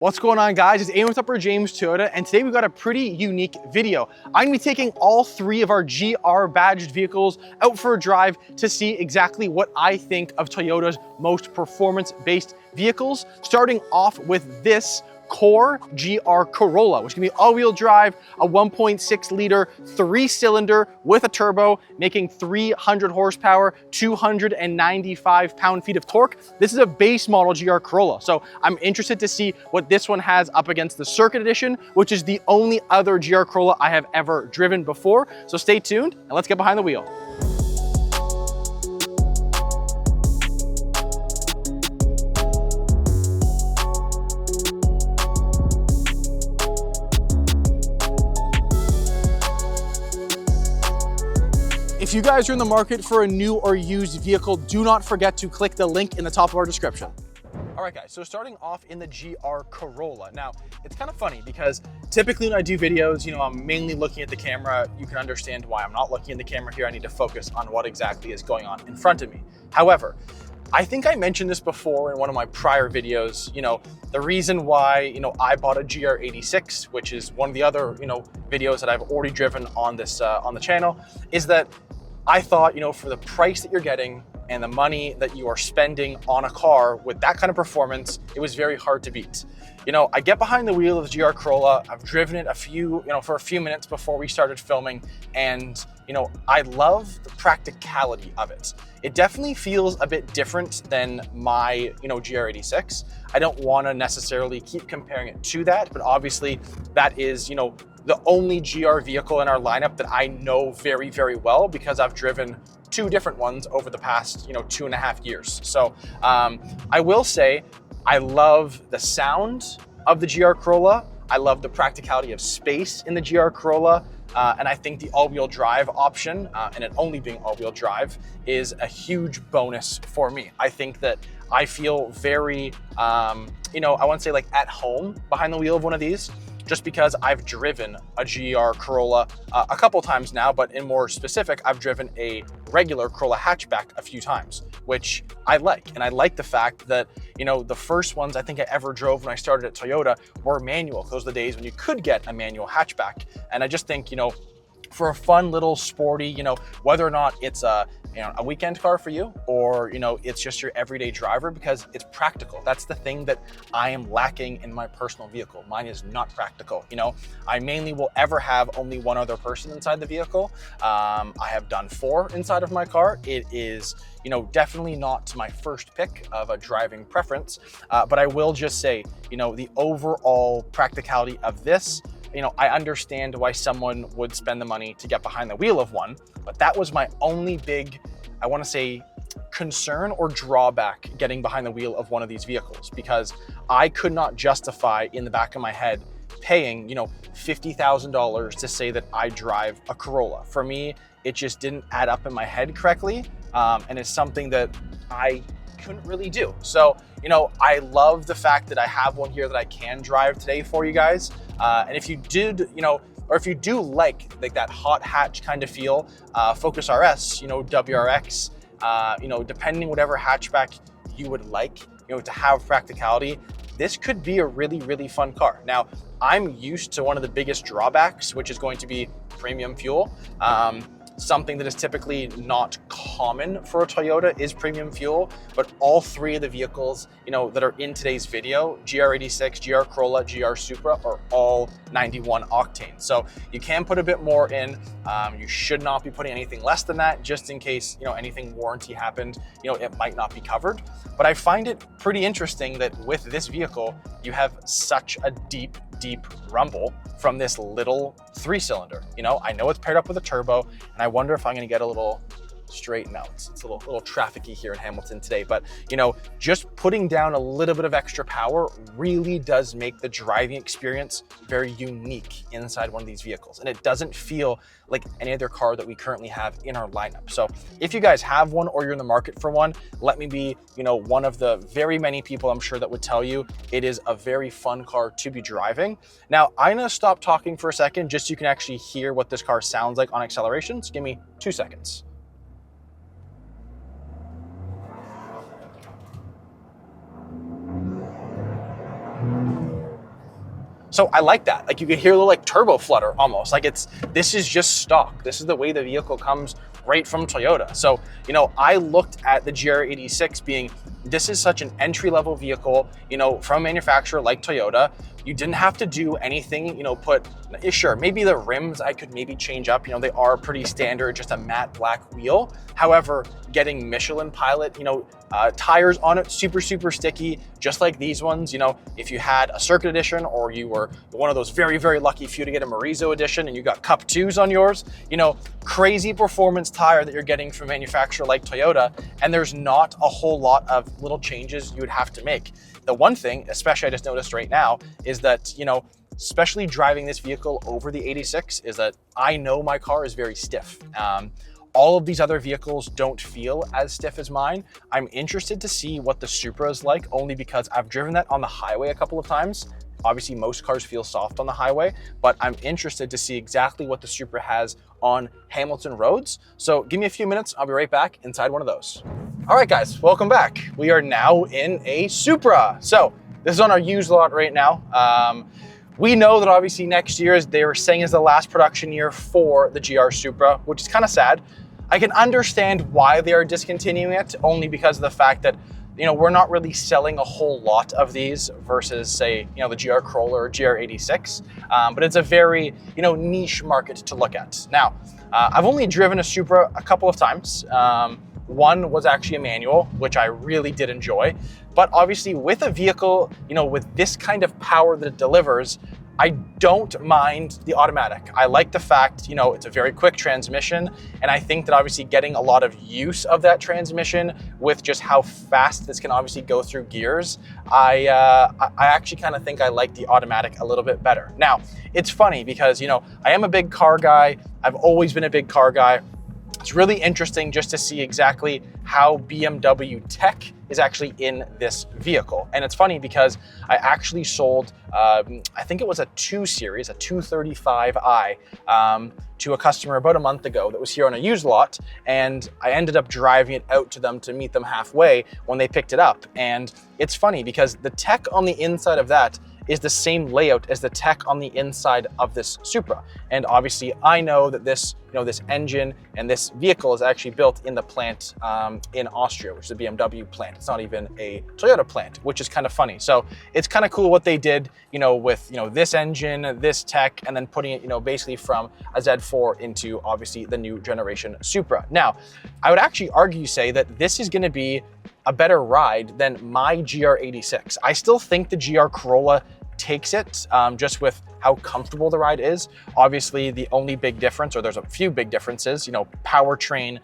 What's going on, guys? It's Aiden with Upper James Toyota, and today we've got a pretty unique video. I'm gonna be taking all three of our GR badged vehicles out for a drive to see exactly what I think of Toyota's most performance-based vehicles, starting off with this Core GR Corolla, which can be all-wheel drive, a 1.6 liter, 3-cylinder with a turbo, making 300 horsepower, 295 pound-feet of torque. This is a base model GR Corolla, so I'm interested to see what this one has up against the Circuit Edition, which is the only other GR Corolla I have ever driven before. So stay tuned and let's get behind the wheel. If you guys are in the market for a new or used vehicle, do not forget to click the link in the top of our description. All right, guys, so starting off in the GR Corolla. Now, it's kind of funny because typically when I do videos, I'm mainly looking at the camera. You can understand why I'm not looking at the camera here. I need to focus on what exactly is going on in front of me. However, I think I mentioned this before in one of my prior videos, the reason why, I bought a GR86, which is one of the other, videos that I've already driven on this, on the channel, is that I thought, for the price that you're getting and the money that you are spending on a car with that kind of performance, it was very hard to beat. I get behind the wheel of the GR Corolla. I've driven it for a few minutes before we started filming, and I love the practicality of it. It definitely feels a bit different than my GR86. I don't want to necessarily keep comparing it to that, but obviously that is the only GR vehicle in our lineup that I know very, very well because I've driven two different ones over the past 2.5 years. So I will say I love the sound of the GR Corolla. I love the practicality of space in the GR Corolla. And I think the all-wheel drive option, and it only being all-wheel drive, is a huge bonus for me. I think that I feel very, I want to say like at home behind the wheel of one of these, just because I've driven a GR Corolla a couple times now, but in more specific, I've driven a regular Corolla hatchback a few times, which I like. And I like the fact that, the first ones I think I ever drove when I started at Toyota were manual. Those are the days when you could get a manual hatchback. And I just think, for a fun little sporty, whether or not it's a weekend car for you or, it's just your everyday driver, because it's practical. That's the thing that I am lacking in my personal vehicle. Mine is not practical. I mainly will ever have only one other person inside the vehicle. I have done 4 inside of my car. It is, definitely not my first pick of a driving preference, but I will just say, the overall practicality of this, I understand why someone would spend the money to get behind the wheel of one, but that was my only big, I want to say, concern or drawback getting behind the wheel of one of these vehicles, because I could not justify in the back of my head paying, $50,000 to say that I drive a Corolla. For me, it just didn't add up in my head correctly, and it's something that I couldn't really do. So, I love the fact that I have one here that I can drive today for you guys. And if you did, or if you do like that hot hatch kind of feel, Focus RS, WRX, depending whatever hatchback you would like, to have practicality, this could be a really, really fun car. Now, I'm used to one of the biggest drawbacks, which is going to be premium fuel. Something that is typically not common for a Toyota is premium fuel, but all three of the vehicles, that are in today's video, GR86, GR Corolla, GR Supra, are all 91 octane. So you can put a bit more in. You should not be putting anything less than that, just in case, anything warranty happened, it might not be covered. But I find it pretty interesting that with this vehicle, you have such a deep rumble from this little 3-cylinder. I know it's paired up with a turbo, and I wonder if I'm gonna get a little straight. No, it's a little trafficy here in Hamilton today, but just putting down a little bit of extra power really does make the driving experience very unique inside one of these vehicles, and it doesn't feel like any other car that we currently have in our lineup. So if you guys have one or you're in the market for one, let me be one of the very many people I'm sure that would tell you it is a very fun car to be driving. Now, I'm gonna stop talking for a second just so you can actually hear what this car sounds like on acceleration. So give me 2 seconds. So I like that. Like you can hear a little like turbo flutter almost. Like this is just stock. This is the way the vehicle comes right from Toyota. So, you know, I looked at the GR86 being, this is such an entry-level vehicle, you know, from a manufacturer like Toyota. You didn't have to do anything, you know, sure, maybe the rims I could maybe change up, you know, they are pretty standard, just a matte black wheel. However, getting Michelin Pilot, you know, tires on it, super, super sticky, just like these ones. You know, if you had a Circuit Edition or you were one of those very, very lucky few to get a Morizo Edition and you got Cup 2s on yours, you know, crazy performance tire that you're getting from a manufacturer like Toyota, and there's not a whole lot of little changes you would have to make. The one thing, especially I just noticed right now, is that, you know, especially driving this vehicle over the 86, is that I know my car is very stiff. All of these other vehicles don't feel as stiff as mine. I'm interested to see what the Supra is like, only because I've driven that on the highway a couple of times. Obviously, most cars feel soft on the highway, but I'm interested to see exactly what the Supra has on Hamilton roads. So give me a few minutes, I'll be right back inside one of those. All right, guys, welcome back. We are now in a Supra. So this is on our used lot right now. We know that obviously next year, as they were saying, is the last production year for the GR Supra, which is kind of sad. I can understand why they are discontinuing it, only because of the fact that, you know, we're not really selling a whole lot of these versus, say, you know, the GR Corolla or GR86. But it's a very, you know, niche market to look at. Now, I've only driven a Supra a couple of times. One was actually a manual, which I really did enjoy. But obviously with a vehicle, you know, with this kind of power that it delivers, I don't mind the automatic. I like the fact, you know, it's a very quick transmission. And I think that obviously getting a lot of use of that transmission with just how fast this can obviously go through gears, I actually kind of think I like the automatic a little bit better. Now, it's funny because, you know, I am a big car guy. I've always been a big car guy. It's really interesting just to see exactly how BMW tech is actually in this vehicle. And it's funny because I actually sold, I think it was a 2 Series, a 235i, to a customer about a month ago that was here on a used lot. And I ended up driving it out to them to meet them halfway when they picked it up. And it's funny because the tech on the inside of that is the same layout as the tech on the inside of this Supra. And obviously I know that this, you know, this engine and this vehicle is actually built in the plant in Austria, which is a BMW plant. It's not even a Toyota plant, which is kind of funny. So it's kind of cool what they did, you know, with, you know, this engine, this tech, and then putting it, you know, basically from a Z4 into obviously the new generation Supra. Now, I would actually argue, say that this is going to be a better ride than my GR86. I still think the GR Corolla takes it just with how comfortable the ride is. Obviously, the only big difference, or there's a few big differences, you know, powertrain,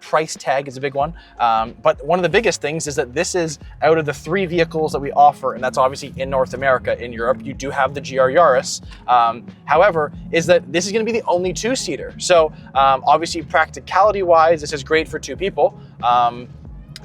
price tag is a big one. But one of the biggest things is that this is out of the 3 vehicles that we offer, and that's obviously in North America. In Europe, you do have the GR Yaris. However, is that this is gonna be the only 2-seater. So obviously practicality-wise, this is great for 2 people.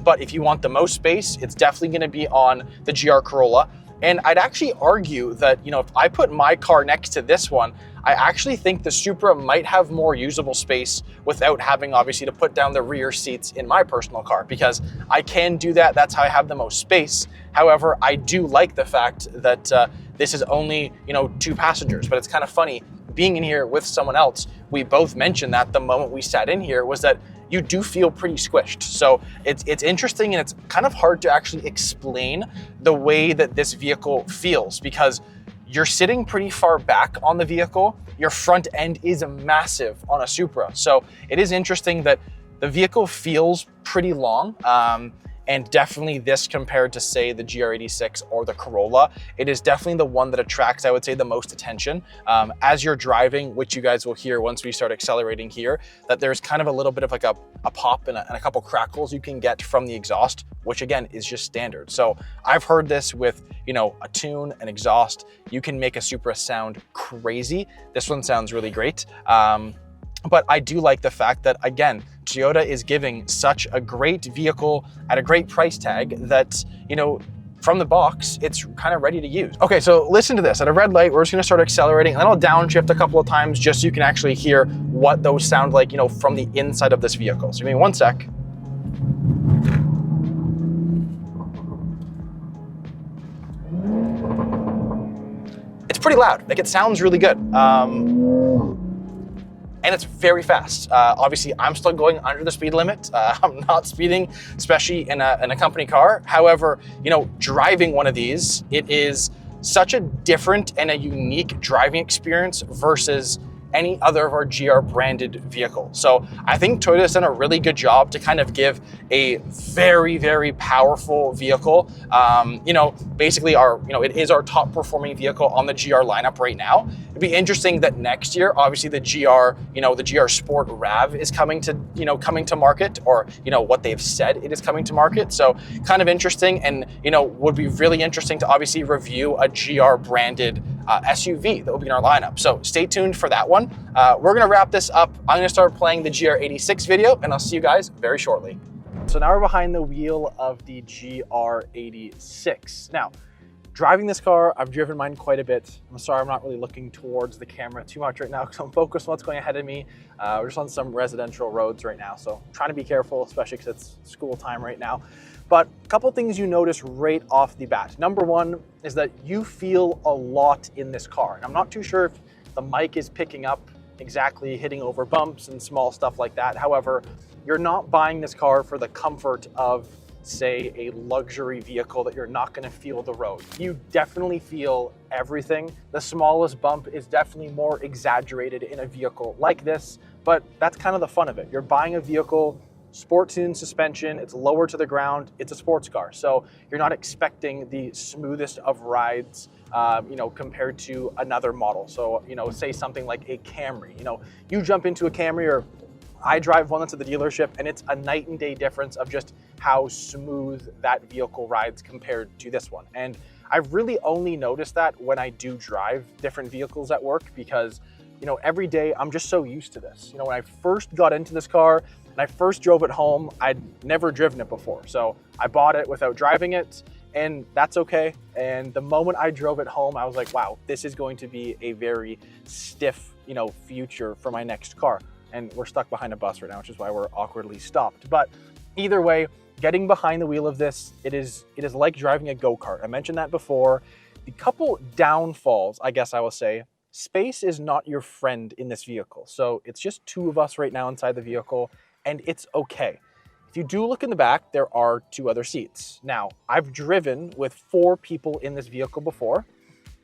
But if you want the most space, it's definitely gonna be on the GR Corolla. And I'd actually argue that, you know, if I put my car next to this one, I actually think the Supra might have more usable space without having obviously to put down the rear seats in my personal car, because I can do that. That's how I have the most space. However, I do like the fact that this is only, you know, 2 passengers, but it's kind of funny being in here with someone else. We both mentioned that the moment we sat in here was that you do feel pretty squished. So it's interesting, and it's kind of hard to actually explain the way that this vehicle feels, because you're sitting pretty far back on the vehicle. Your front end is massive on a Supra. So it is interesting that the vehicle feels pretty long. And definitely this compared to, say, the GR86 or the Corolla, it is definitely the one that attracts, I would say, the most attention. As you're driving, which you guys will hear once we start accelerating here, that there's kind of a little bit of like a pop and a couple crackles you can get from the exhaust, which again is just standard. So I've heard this with, you know, a tune, an exhaust, you can make a Supra sound crazy. This one sounds really great. But I do like the fact that, again, Toyota is giving such a great vehicle at a great price tag that, you know, from the box, it's kind of ready to use. Okay, so listen to this. At a red light, we're just gonna start accelerating, and then I'll downshift a couple of times just so you can actually hear what those sound like, you know, from the inside of this vehicle. So give me 1 sec. pretty loud. Like, it sounds really good. And it's very fast. Obviously, I'm still going under the speed limit. I'm not speeding, especially in a company car. However, you know, driving one of these, it is such a different and a unique driving experience versus any other of our GR branded vehicle. So I think Toyota's done a really good job to kind of give a very, very powerful vehicle. You know, basically it is our top performing vehicle on the GR lineup right now. It'd be interesting that next year, obviously the GR, the GR Sport RAV is coming to market, or, what they've said it is coming to market. So kind of interesting, and, would be really interesting to obviously review a GR branded SUV that will be in our lineup. So stay tuned for that one. We're gonna wrap this up. I'm gonna start playing the GR86 video, and I'll see you guys very shortly. So now we're behind the wheel of the GR86. Now, driving this car, I've driven mine quite a bit. I'm sorry, I'm not really looking towards the camera too much right now because I'm focused on what's going ahead of me. We're just on some residential roads right now, so I'm trying to be careful, especially because it's school time right now. But a couple things you notice right off the bat. Number one is that you feel a lot in this car. And I'm not too sure if the mic is picking up exactly hitting over bumps and small stuff like that. However, you're not buying this car for the comfort of, say, a luxury vehicle that you're not going to feel the road. You definitely feel everything. The smallest bump is definitely more exaggerated in a vehicle like this, but that's kind of the fun of it. You're buying a vehicle, sport tuned suspension, it's lower to the ground, it's a sports car. So you're not expecting the smoothest of rides, compared to another model. So, say something like a Camry. You jump into a Camry, or I drive one that's at the dealership, and it's a night and day difference of just how smooth that vehicle rides compared to this one. And I've really only noticed that when I do drive different vehicles at work, because, every day I'm just so used to this. When I first got into this car and I first drove it home, I'd never driven it before. So I bought it without driving it, and that's okay. And the moment I drove it home, I was like, wow, this is going to be a very stiff, future for my next car. And we're stuck behind a bus right now, which is why we're awkwardly stopped. But either way, getting behind the wheel of this, it is like driving a go-kart. I mentioned that before. The couple downfalls, I guess I will say, space is not your friend in this vehicle. So it's just two of us right now inside the vehicle, and it's okay. If you do look in the back, there are two other seats. Now, I've driven with 4 people in this vehicle before,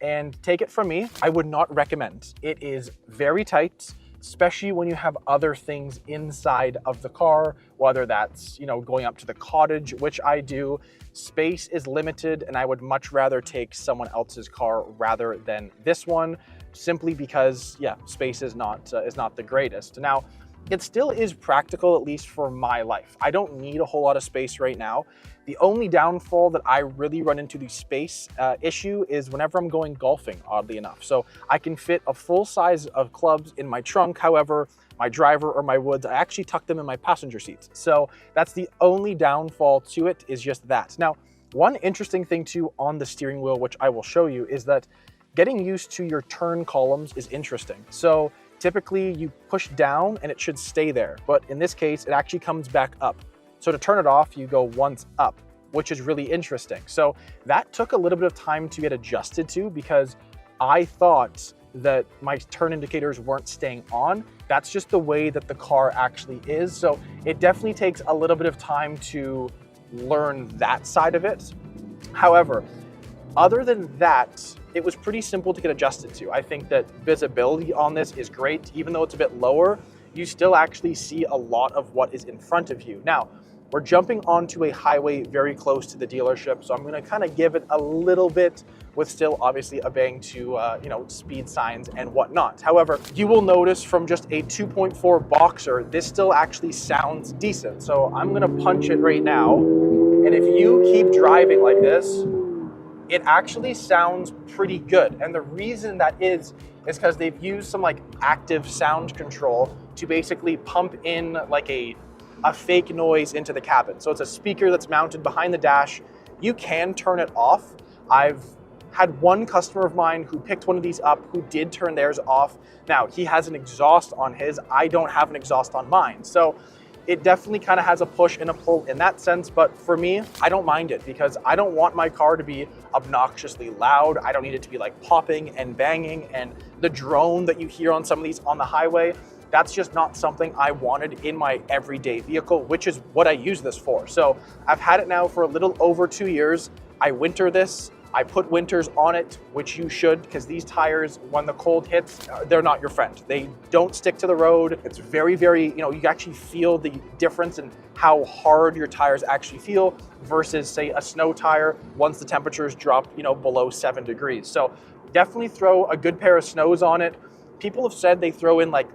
and take it from me, I would not recommend. It is very tight, especially when you have other things inside of the car, whether that's, going up to the cottage, which I do. Space is limited, and I would much rather take someone else's car rather than this one, simply because, space is not the greatest. Now, it still is practical, at least for my life. I don't need a whole lot of space right now. The only downfall that I really run into the space issue is whenever I'm going golfing, oddly enough. So I can fit a full size of clubs in my trunk. However, my driver or my woods, I actually tuck them in my passenger seats. So that's the only downfall to it, is just that. Now, one interesting thing too on the steering wheel, which I will show you, is that getting used to your turn columns is interesting. So typically you push down and it should stay there, but in this case, it actually comes back up. So to turn it off, you go once up, which is really interesting. So that took a little bit of time to get adjusted to, because I thought that my turn indicators weren't staying on. That's just the way that the car actually is. So it definitely takes a little bit of time to learn that side of it. However, other than that, it was pretty simple to get adjusted to. I think that visibility on this is great. Even though it's a bit lower, you still actually see a lot of what is in front of you. Now, we're jumping onto a highway very close to the dealership, so I'm gonna kind of give it a little bit, with still obviously obeying to speed signs and whatnot. However, you will notice from just a 2.4 Boxer, this still actually sounds decent. So I'm gonna punch it right now, and if you keep driving like this, it actually sounds pretty good. And the reason that is because they've used some active sound control to basically pump in a fake noise into the cabin. So it's a speaker that's mounted behind the dash. You can turn it off. I've had one customer of mine who picked one of these up who did turn theirs off. Now, he has an exhaust on his. I don't have an exhaust on mine. So it definitely kind of has a push and a pull in that sense. But for me, I don't mind it because I don't want my car to be obnoxiously loud. I don't need it to be like popping and banging and the drone that you hear on some of these on the highway. That's just not something I wanted in my everyday vehicle, which is what I use this for. So I've had it now for a little over 2 years. I winter this. I put winters on it, which you should, because these tires, when the cold hits, they're not your friend. They don't stick to the road. It's very, very, you actually feel the difference in how hard your tires actually feel versus, say, a snow tire once the temperatures drop, below 7 degrees. So definitely throw a good pair of snows on it. People have said they throw in like,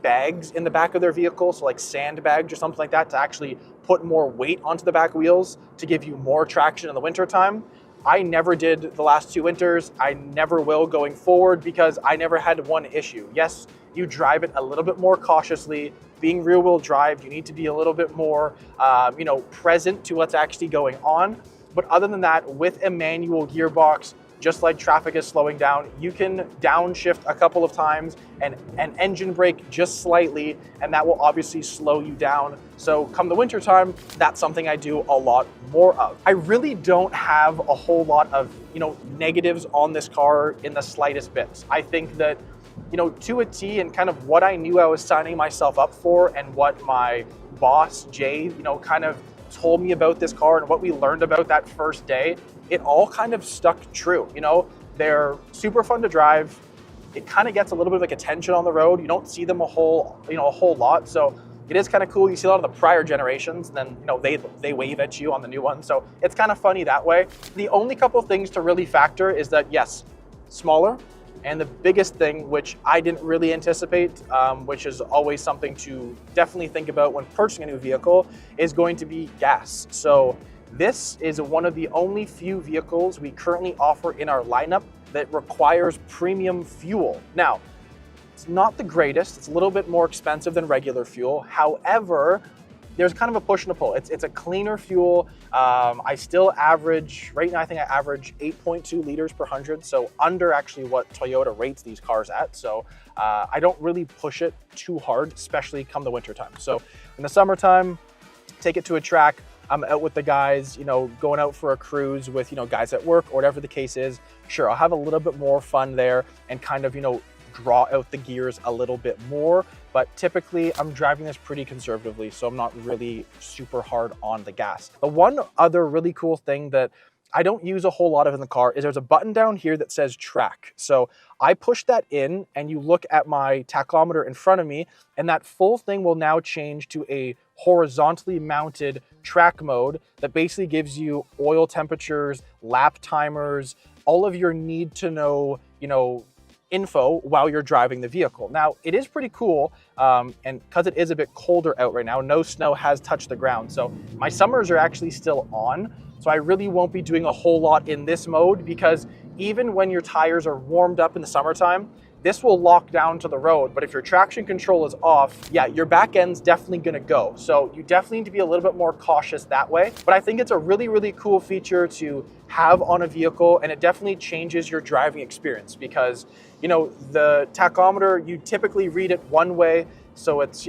bags in the back of their vehicle, so like sandbags or something like that to actually put more weight onto the back wheels to give you more traction in the wintertime. I never did the last 2 winters. I never will going forward because I never had one issue. Yes, you drive it a little bit more cautiously. Being rear wheel drive, you need to be a little bit more, present to what's actually going on. But other than that, with a manual gearbox, just like traffic is slowing down, you can downshift a couple of times and engine brake just slightly, and that will obviously slow you down. So come the winter time, that's something I do a lot more of. I really don't have a whole lot of, negatives on this car in the slightest bit. I think that, to a T and kind of what I knew I was signing myself up for and what my boss, Jay, kind of told me about this car and what we learned about that first day, it all kind of stuck true. They're super fun to drive. It kind of gets a little bit of like attention on the road. You don't see them a whole lot. So it is kind of cool. You see a lot of the prior generations, and then, they wave at you on the new one. So it's kind of funny that way. The only couple of things to really factor is that, yes, smaller. And the biggest thing, which I didn't really anticipate, which is always something to definitely think about when purchasing a new vehicle, is going to be gas. So this is one of the only few vehicles we currently offer in our lineup that requires premium fuel. Now, it's not the greatest. It's a little bit more expensive than regular fuel. However, there's kind of a push and a pull. It's a cleaner fuel. I still average, right now I think I average 8.2 liters per 100, so under actually what Toyota rates these cars at. So I don't really push it too hard, especially come the winter time. So in the summertime, take it to a track. I'm out with the guys, going out for a cruise with, guys at work or whatever the case is. Sure, I'll have a little bit more fun there and kind of, draw out the gears a little bit more. But typically I'm driving this pretty conservatively, so I'm not really super hard on the gas. The one other really cool thing that I don't use a whole lot of in the car is there's a button down here that says track. So I push that in and you look at my tachometer in front of me, and that full thing will now change to a horizontally mounted track mode that basically gives you oil temperatures, lap timers, all of your need to know, info while you're driving the vehicle. Now, it is pretty cool, and because it is a bit colder out right now, no snow has touched the ground. So my summers are actually still on. So I really won't be doing a whole lot in this mode because even when your tires are warmed up in the summertime, this will lock down to the road. But if your traction control is off, yeah, your back end's definitely gonna go. So you definitely need to be a little bit more cautious that way. But I think it's a really, really cool feature to have on a vehicle, and it definitely changes your driving experience because, the tachometer, you typically read it one way. So it's,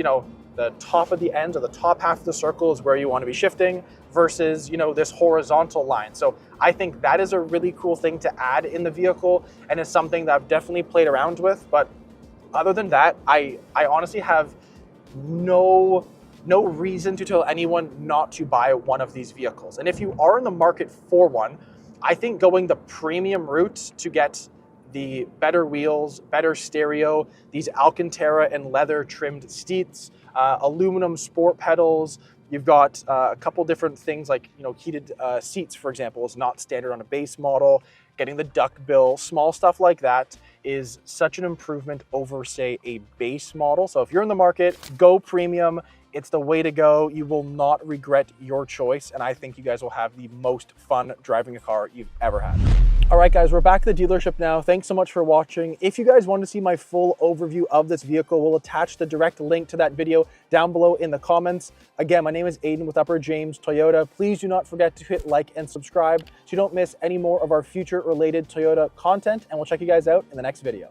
the top of the ends or the top half of the circle is where you want to be shifting versus, this horizontal line. So I think that is a really cool thing to add in the vehicle, and it's something that I've definitely played around with. But other than that, I honestly have no reason to tell anyone not to buy one of these vehicles. And if you are in the market for one, I think going the premium route to get the better wheels, better stereo, these Alcantara and leather trimmed seats, aluminum sport pedals. You've got a couple different things like, heated seats, for example, is not standard on a base model. Getting the duckbill, small stuff like that is such an improvement over, say, a base model. So if you're in the market, go premium. It's the way to go. You will not regret your choice. And I think you guys will have the most fun driving a car you've ever had. All right, guys, we're back at the dealership now. Thanks so much for watching. If you guys want to see my full overview of this vehicle, we'll attach the direct link to that video down below in the comments. Again, my name is Aiden with Upper James Toyota. Please do not forget to hit like and subscribe so you don't miss any more of our future related Toyota content, and we'll check you guys out in the next video.